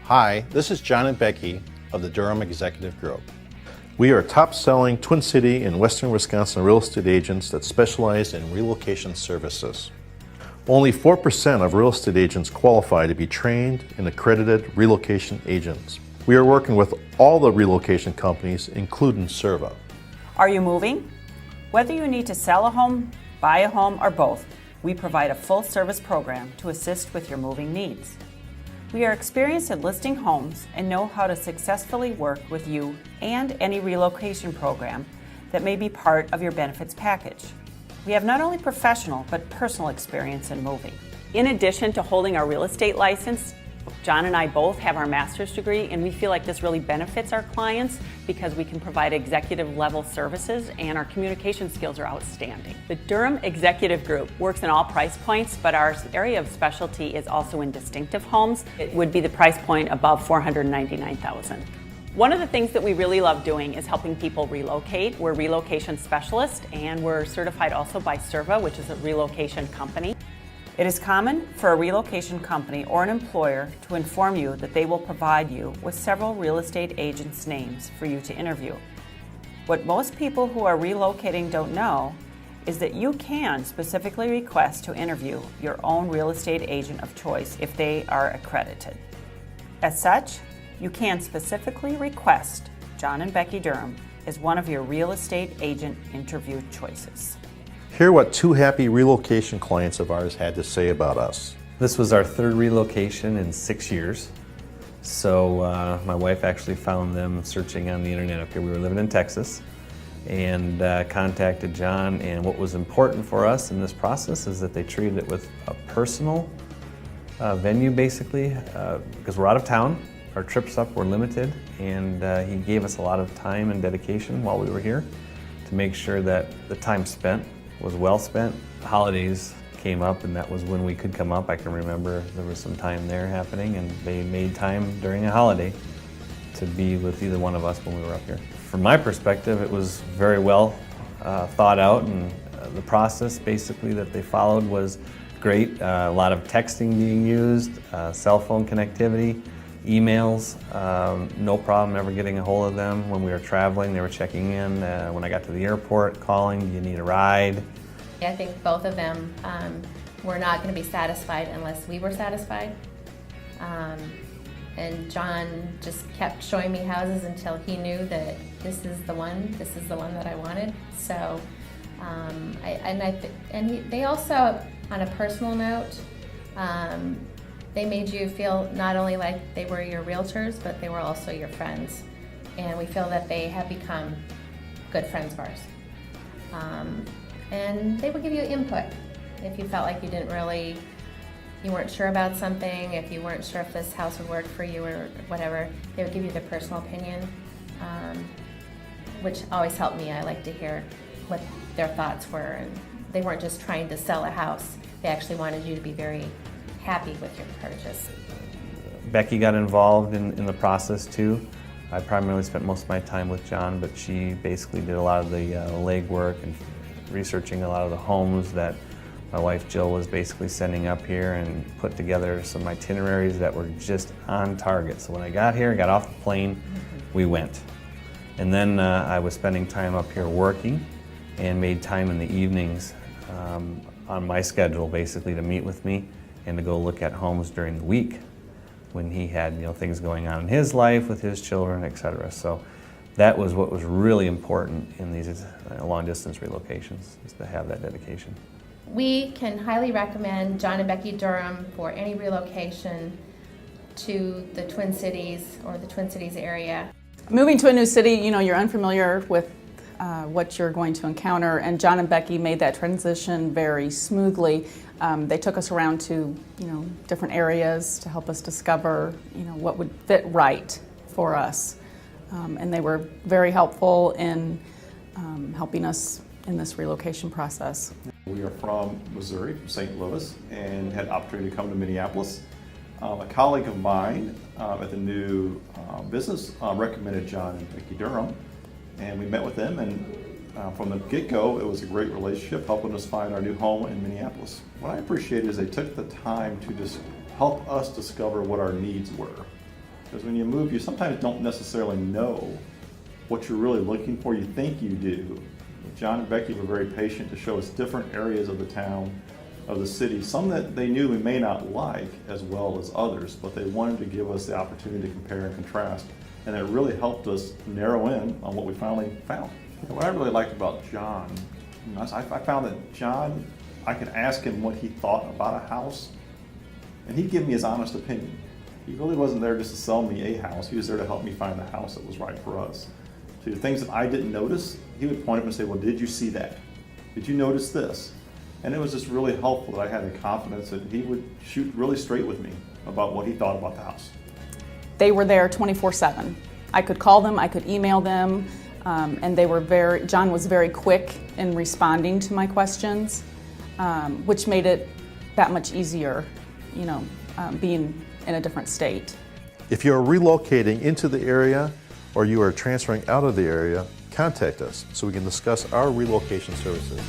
Hi, this is John and Becky of the Durham Executive Group. We are top-selling Twin City and Western Wisconsin real estate agents that specialize in relocation services. Only 4% of real estate agents qualify to be trained and accredited relocation agents. We are working with all the relocation companies, including Serva. Are you moving? Whether you need to sell a home, buy a home, or both, we provide a full-service program to assist with your moving needs. We are experienced at listing homes and know how to successfully work with you and any relocation program that may be part of your benefits package. We have not only professional but personal experience in moving. In addition to holding our real estate license, John and I both have our master's degree, and we feel like this really benefits our clients because we can provide executive level services and our communication skills are outstanding. The Durham Executive Group works in all price points, but our area of specialty is also in distinctive homes. It would be the price point above $499,000. One of the things that we really love doing is helping people relocate. We're relocation specialists, and we're certified also by Serva, which is a relocation company. It is common for a relocation company or an employer to inform you that they will provide you with several real estate agents' names for you to interview. What most people who are relocating don't know is that you can specifically request to interview your own real estate agent of choice if they are accredited. As such, you can specifically request John and Becky Durham as one of your real estate agent interview choices. Hear what two happy relocation clients of ours had to say about us. This was our third relocation in 6 years. So my wife actually found them searching on the internet up here. We were living in Texas and contacted John, and what was important for us in this process is that they treated it with a personal venue basically, because we're out of town. Our trips up were limited, and he gave us a lot of time and dedication while we were here to make sure that the time spent was well spent. Holidays came up, and that was when we could come up. I can remember there was some time there happening, and they made time during a holiday to be with either one of us when we were up here. From my perspective, it was very well thought out, and the process basically that they followed was great. A lot of texting being used, cell phone connectivity, emails, no problem ever getting a hold of them. When we were traveling, they were checking in. When I got to the airport, calling, do you need a ride? I think both of them were not going to be satisfied unless we were satisfied. And John just kept showing me houses until he knew that this is the one that I wanted. So, they also, on a personal note, they made you feel not only like they were your realtors, but they were also your friends. And we feel that they have become good friends of ours. And they would give you input if you felt like you weren't sure about something, if you weren't sure if this house would work for you or whatever. They would give you their personal opinion, which always helped me. I like to hear what their thoughts were. And they weren't just trying to sell a house. They actually wanted you to be very happy with your purchase. Becky got involved in the process too. I primarily spent most of my time with John, but she basically did a lot of the legwork and researching a lot of the homes that my wife Jill was basically sending up here, and put together some itineraries that were just on target. So when I got here, got off the plane, we went. And then I was spending time up here working, and made time in the evenings on my schedule basically to meet with me and to go look at homes during the week when he had things going on in his life with his children, etc. So that was what was really important in these long distance relocations, is to have that dedication. We can highly recommend John and Becky Durham for any relocation to the Twin Cities or the Twin Cities area. Moving to a new city, you're unfamiliar with what you're going to encounter, and John and Becky made that transition very smoothly. They took us around to different areas to help us discover what would fit right for us, and they were very helpful in helping us in this relocation process. We are from Missouri, from St. Louis, and had the opportunity to come to Minneapolis. A colleague of mine at the new business recommended John and Becky Durham, and we met with them, and from the get-go, it was a great relationship, helping us find our new home in Minneapolis. What I appreciated is they took the time to just help us discover what our needs were. Because when you move, you sometimes don't necessarily know what you're really looking for. You think you do. John and Becky were very patient to show us different areas of the town, of the city, some that they knew we may not like as well as others, but they wanted to give us the opportunity to compare and contrast. And it really helped us narrow in on what we finally found. What I really liked about John, I found that John, I could ask him what he thought about a house, and he'd give me his honest opinion. He really wasn't there just to sell me a house. He was there to help me find the house that was right for us. So the things that I didn't notice, he would point up and say, well, did you see that? Did you notice this? And it was just really helpful that I had the confidence that he would shoot really straight with me about what he thought about the house. They were there 24/7. I could call them, I could email them, and John was very quick in responding to my questions, which made it that much easier, being in a different state. If you're relocating into the area or you are transferring out of the area, contact us so we can discuss our relocation services.